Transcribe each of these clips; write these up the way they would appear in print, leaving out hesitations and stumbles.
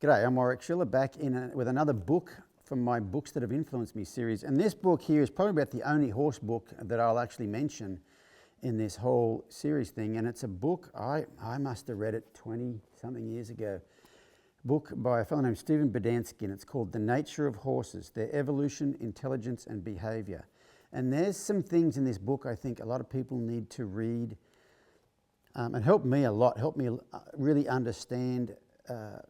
G'day, I'm Warwick Schiller, back with another book from my Books That Have Influenced Me series. And this book here is probably about the only horse book that I'll actually mention in this whole series thing. And it's a book, I must have read it 20-something years ago. A book by a fellow named Budiansky, and it's called The Nature of Horses, Their Evolution, Intelligence and Behaviour. And there's some things in this book I think a lot of people need to read. It helped me a lot, helped me really understand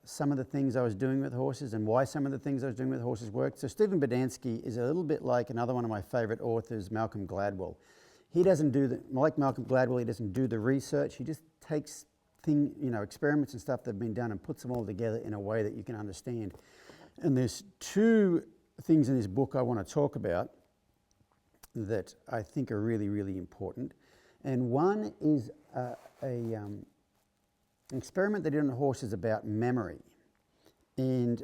some of the things I was doing with horses and why some of the things I was doing with horses worked. So Stephen Budiansky is a little bit like another one of my favourite authors, Malcolm Gladwell. He doesn't do like Malcolm Gladwell, he doesn't do the research. He just takes experiments and stuff that have been done and puts them all together in a way that you can understand. And there's two things in this book I want to talk about that I think are really, really important. And one is an experiment they did on horses about memory and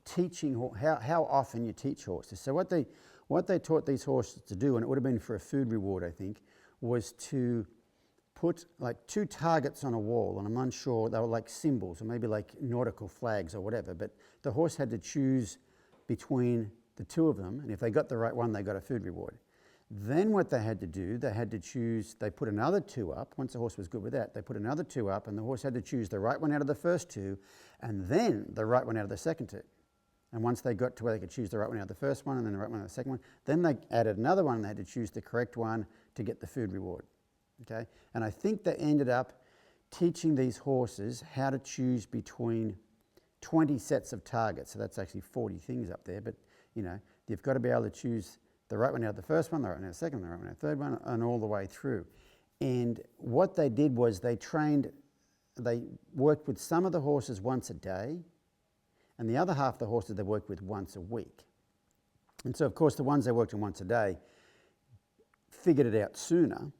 teaching how often you teach horses. So what they taught these horses to do, and it would have been for a food reward, I think, was to put like two targets on a wall, and I'm unsure, they were like symbols or maybe like nautical flags or whatever, but the horse had to choose between the two of them, and if they got the right one, they got a food reward. Then what they had to do, they put another two up. Once the horse was good with that, they put another two up, and the horse had to choose the right one out of the first two, and then the right one out of the second two. And once they got to where they could choose the right one out of the first one, and then the right one out of the second one, then they added another one, and they had to choose the correct one to get the food reward. Okay? And I think they ended up teaching these horses how to choose between 20 sets of targets. So that's actually 40 things up there, but you've got to be able to choose the right one out of the first one, the right one out of the second, the right one out of the third one, and all the way through. And what they did was they worked with some of the horses once a day, and the other half of the horses they worked with once a week. And so, of course, the ones they worked on once a day figured it out sooner,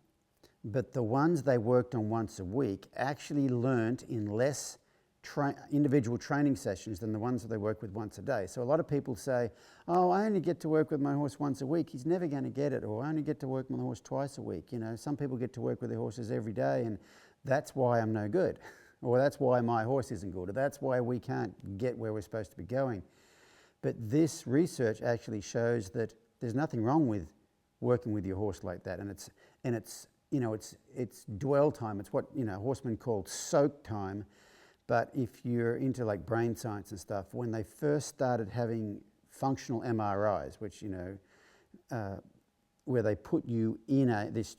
but the ones they worked on once a week actually learnt in less individual training sessions than the ones that they work with once a day. So a lot of people say, oh, I only get to work with my horse once a week, he's never going to get it, or I only get to work with my horse twice a week. Some people get to work with their horses every day, and that's why I'm no good, or that's why my horse isn't good, or that's why we can't get where we're supposed to be going. But this research actually shows that there's nothing wrong with working with your horse like that, and it's dwell time. It's what horsemen call soak time. But if you're into like brain science and stuff, when they first started having functional MRIs, which where they put you in this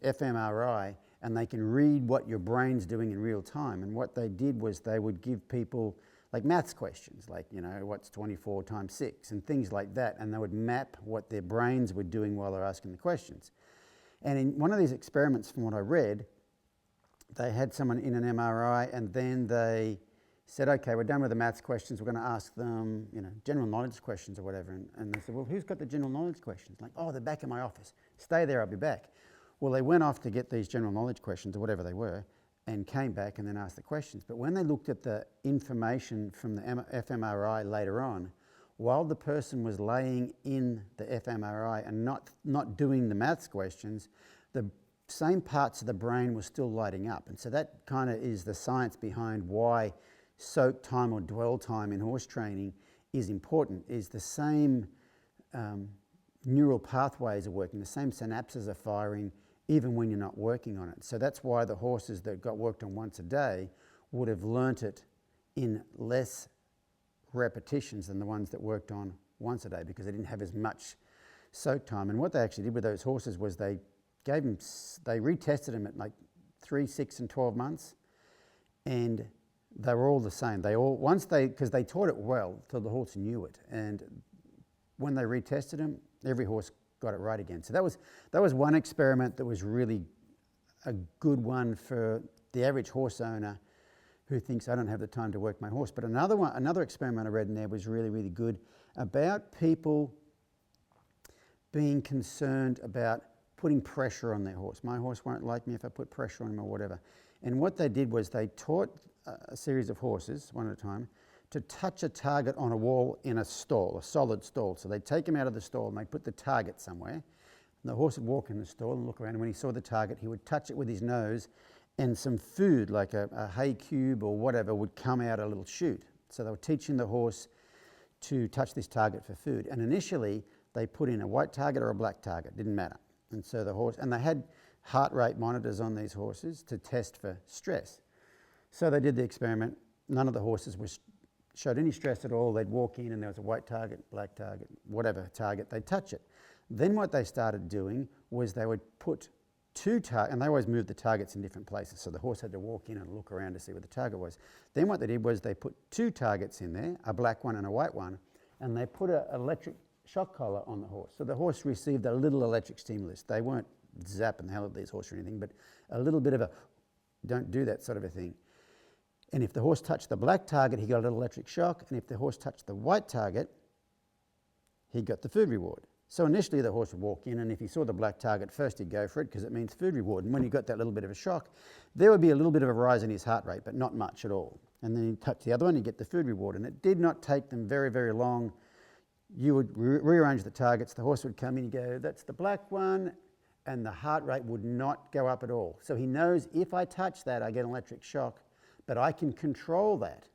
fMRI and they can read what your brain's doing in real time. And what they did was they would give people like maths questions, like what's 24 times 6 and things like that, and they would map what their brains were doing while they're asking the questions. And in one of these experiments, from what I read, they had someone in an MRI, and then they said, okay, we're done with the maths questions, we're going to ask them, general knowledge questions or whatever. And they said, well, who's got the general knowledge questions? Like, oh, they're back in my office. Stay there, I'll be back. Well, they went off to get these general knowledge questions or whatever they were, and came back and then asked the questions. But when they looked at the information from the fMRI later on, while the person was laying in the fMRI and not doing the maths questions, the same parts of the brain were still lighting up. And so that kind of is the science behind why soak time or dwell time in horse training is important, is the same neural pathways are working, the same synapses are firing even when you're not working on it. So that's why the horses that got worked on once a day would have learnt it in less repetitions than the ones that worked on once a day, because they didn't have as much soak time. And what they actually did with those horses was they retested them at like 3, 6 and 12 months, and they were all the same. Because they taught it well, so the horse knew it. And when they retested them, every horse got it right again. So that was one experiment that was really a good one for the average horse owner who thinks, I don't have the time to work my horse. But another experiment I read in there was really, really good about people being concerned about putting pressure on their horse. My horse won't like me if I put pressure on him or whatever. And what they did was they taught a series of horses, one at a time, to touch a target on a wall in a stall, a solid stall. So they'd take him out of the stall and they'd put the target somewhere. And the horse would walk in the stall and look around, and when he saw the target, he would touch it with his nose, and some food, like a hay cube or whatever, would come out a little chute. So they were teaching the horse to touch this target for food. And initially, they put in a white target or a black target, didn't matter. And so the horse, and they had heart rate monitors on these horses to test for stress. So they did the experiment. None of the horses showed any stress at all. They'd walk in and there was a white target, black target, whatever target, they'd touch it. Then what they started doing was they would put two targets, and they always moved the targets in different places, so the horse had to walk in and look around to see where the target was. Then what they did was they put two targets in there, a black one and a white one, and they put an electric shock collar on the horse. So the horse received a little electric stimulus. They weren't zapping the hell out of these horses or anything, but a little bit of a don't do that sort of a thing. And if the horse touched the black target, he got a little electric shock, and if the horse touched the white target, he got the food reward. So initially the horse would walk in, and if he saw the black target first, he'd go for it because it means food reward. And when he got that little bit of a shock, there would be a little bit of a rise in his heart rate, but not much at all. And then he'd touch the other one, he'd get the food reward. And it did not take them very, very long. You would rearrange the targets, the horse would come in and go, that's the black one, and the heart rate would not go up at all. So he knows if I touch that, I get an electric shock, but I can control that.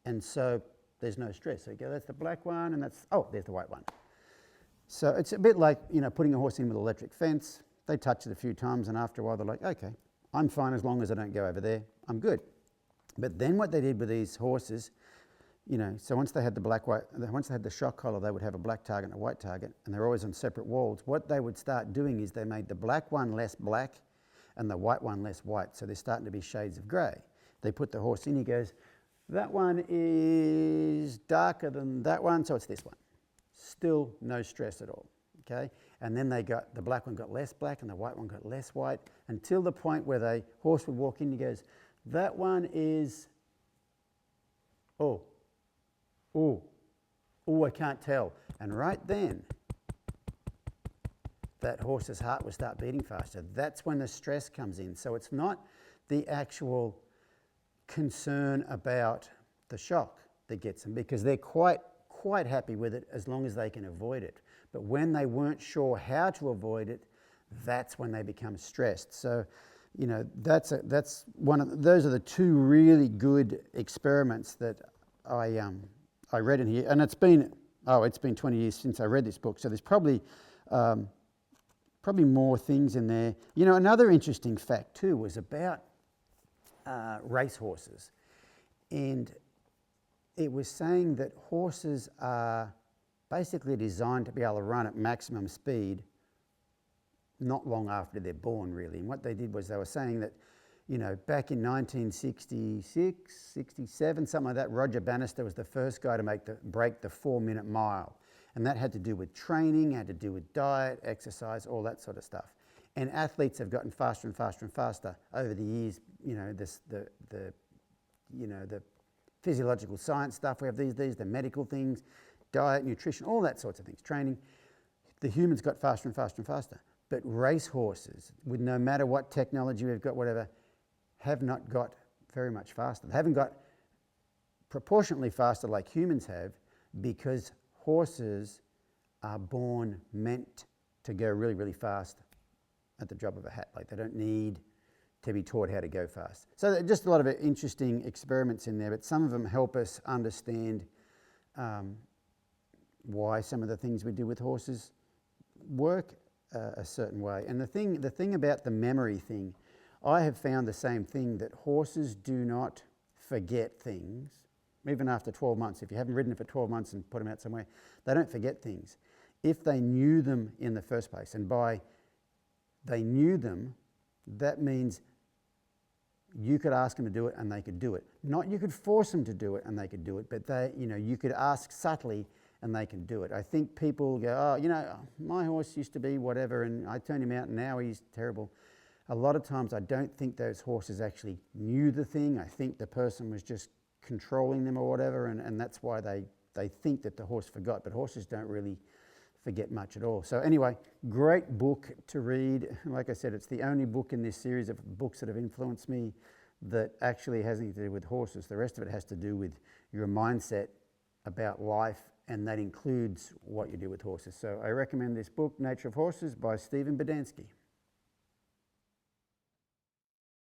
And so there's no stress. So you go, that's the black one, and that's, oh, there's the white one. So it's a bit like, putting a horse in with an electric fence. They touch it a few times, and after a while they're like, okay, I'm fine as long as I don't go over there. I'm good. But then what they did with these horses, so once they had once they had the shock collar, they would have a black target and a white target, and they're always on separate walls. What they would start doing is they made the black one less black and the white one less white. So they're starting to be shades of grey. They put the horse in, he goes, that one is darker than that one, so it's this one. Still no stress at all, okay? And then the black one got less black and the white one got less white, until the point where the horse would walk in, he goes, that one is, I can't tell. And right then, that horse's heart will start beating faster. That's when the stress comes in. So it's not the actual concern about the shock that gets them, because they're quite happy with it as long as they can avoid it. But when they weren't sure how to avoid it, that's when they become stressed. So, those are the two really good experiments that I read in here, and it's been 20 years since I read this book, so there's probably more things in there. Another interesting fact too was about race horses, and it was saying that horses are basically designed to be able to run at maximum speed not long after they're born, really. And what they did was they were saying that, back in 1966, 67, something like that, Roger Bannister was the first guy to break the 4-minute mile. And that had to do with training, had to do with diet, exercise, all that sort of stuff. And athletes have gotten faster and faster and faster over the years. The physiological science stuff, we have these, the medical things, diet, nutrition, all that sorts of things, training. The humans got faster and faster and faster. But race horses, with no matter what technology we've got, whatever, have not got very much faster. They haven't got proportionately faster like humans have, because horses are born meant to go really, really fast at the drop of a hat. Like, they don't need to be taught how to go fast. So just a lot of interesting experiments in there, but some of them help us understand why some of the things we do with horses work a certain way. And the thing about the memory thing, I have found the same thing, that horses do not forget things, even after 12 months. If you haven't ridden it for 12 months and put them out somewhere, they don't forget things. If they knew them in the first place, and by they knew them, that means you could ask them to do it and they could do it. Not you could force them to do it and they could do it, but you could ask subtly and they can do it. I think people go, my horse used to be whatever and I turned him out and now he's terrible. A lot of times I don't think those horses actually knew the thing. I think the person was just controlling them or whatever, and that's why they think that the horse forgot, but horses don't really forget much at all. So anyway, great book to read. Like I said, it's the only book in this series of books that have influenced me that actually has anything to do with horses. The rest of it has to do with your mindset about life, and that includes what you do with horses. So I recommend this book, Nature of Horses by Stephen Budiansky.